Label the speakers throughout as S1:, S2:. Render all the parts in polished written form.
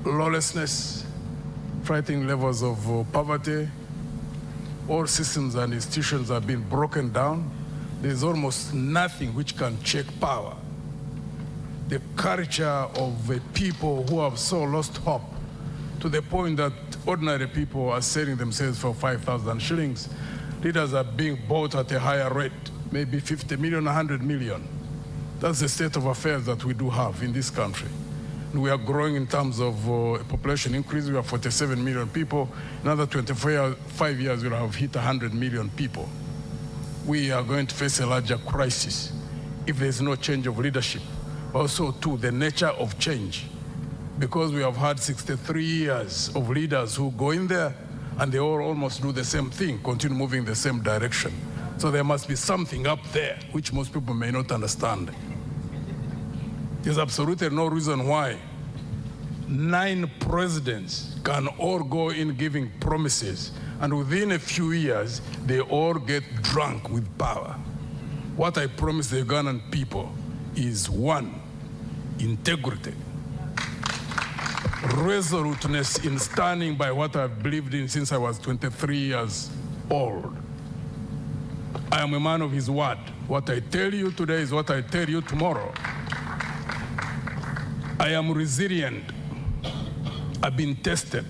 S1: lawlessness, frightening levels of poverty. All systems and institutions have been broken down. There's almost nothing which can check power. The culture of the people who have so lost hope to the point that ordinary people are selling themselves for 5,000 shillings. Leaders are being bought at a higher rate, maybe 50 million, 100 million. That's the state of affairs that we do have in this country. And we are growing in terms of population increase. We have 47 million people. Another 25 years, we'll have hit 100 million people. We are going to face a larger crisis if there's no change of leadership. Also, too, the nature of change. Because we have had 63 years of leaders who go in there and they all almost do the same thing, continue moving the same direction. So there must be something up there which most people may not understand. There's absolutely no reason why 9 presidents can all go in giving promises and within a few years they all get drunk with power. What I promise the Ugandan people is 1, integrity, resoluteness in standing by what I've believed in since I was 23 years old. I am a man of his word. What I tell you today is what I tell you tomorrow. I am resilient. I've been tested,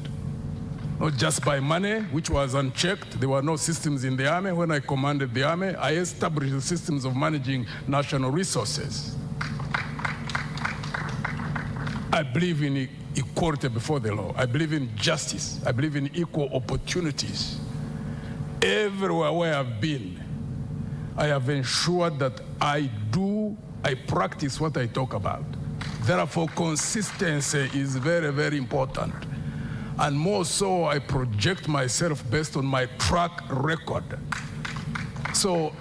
S1: not just by money, which was unchecked. There were no systems in the army. When I commanded the army, I established the systems of managing national resources. I believe in equality before the law. I believe in justice. I believe in equal opportunities. Everywhere where I've been, I have ensured that I practice what I talk about. Therefore, consistency is very, very important. And more so, I project myself based on my track record. So,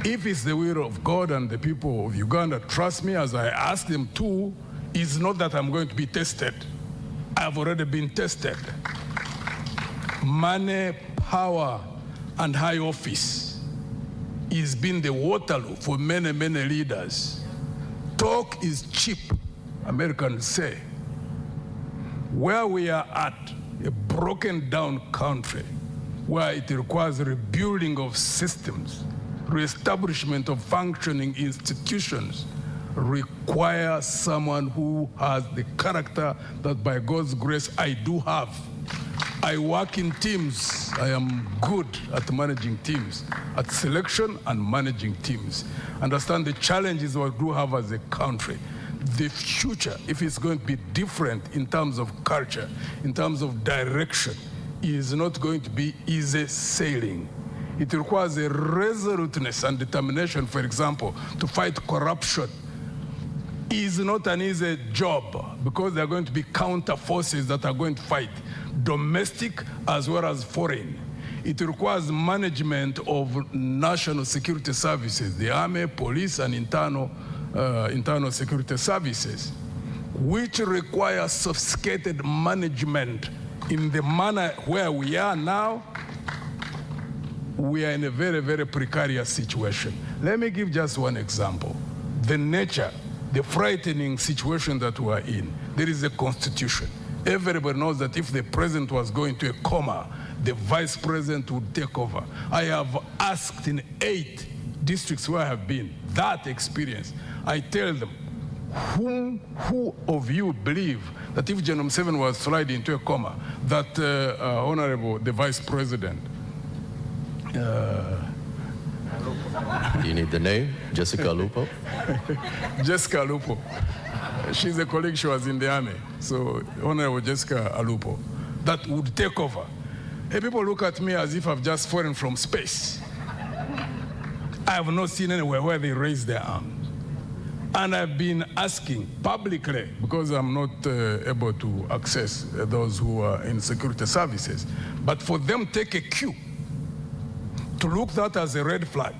S1: if it's the will of God and the people of Uganda trust me as I ask them to, it's not that I'm going to be tested. I've already been tested. Money, power, and high office has been the Waterloo for many, many leaders. Talk is cheap, Americans say. Where we are at, a broken down country, where it requires rebuilding of systems, reestablishment of functioning institutions, require someone who has the character that by God's grace I do have. I work in teams. I am good at managing teams, at selection and managing teams. Understand the challenges we do have as a country. The future, if it's going to be different in terms of culture, in terms of direction, is not going to be easy sailing. It requires a resoluteness and determination, for example, to fight corruption. Is not an easy job because there are going to be counter forces that are going to fight, domestic as well as foreign. It requires management of national security services, the army, police, and internal security services, which require sophisticated management. In the manner where we are now, we are in a very, very precarious situation. Let me give just one example. The nature, the frightening situation that we are in. There is a constitution. Everybody knows that if the president was going to a coma, the vice president would take over. I have asked in 8 districts where I have been that experience. I tell them, who of you believe that if General 7 was sliding into a coma, that Honorable, the vice president,
S2: you need the name? Jessica Alupo?
S1: Jessica Alupo. She's a colleague, she was in the army. So, Honorable Jessica Alupo, that would take over. Hey, people look at me as if I've just fallen from space. I have not seen anywhere where they raise their arms. And I've been asking publicly, because I'm not able to access those who are in security services, but for them to take a cue, to look that as a red flag.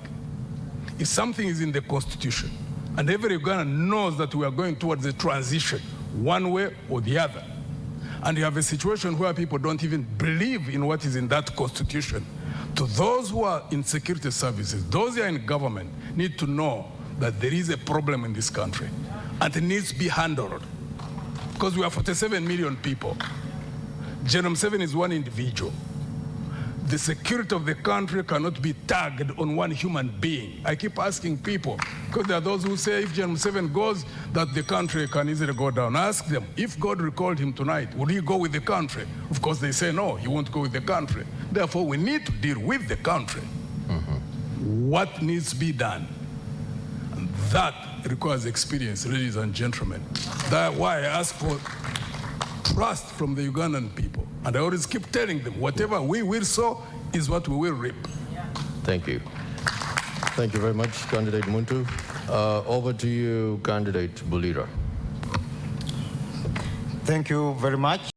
S1: If something is in the Constitution, and every Ugandan knows that we are going towards a transition, one way or the other, and you have a situation where people don't even believe in what is in that Constitution, to those who are in security services, those who are in government, need to know that there is a problem in this country, and it needs to be handled. because we are 47 million people. General 7 is one individual. The security of the country cannot be tagged on one human being. I keep asking people, because there are those who say if General 7 goes, that the country can easily go down. Ask them, if God recalled him tonight, would he go with the country? Of course, they say no, he won't go with the country. Therefore, we need to deal with the country. What needs to be done? And that requires experience, ladies and gentlemen. That's why I ask for trust from the Ugandan people. And I always keep telling them, whatever we will sow is what we will reap.
S2: Thank you. Thank you very much, Candidate Muntu. Over to you, Candidate Bulira.
S3: Thank you very much.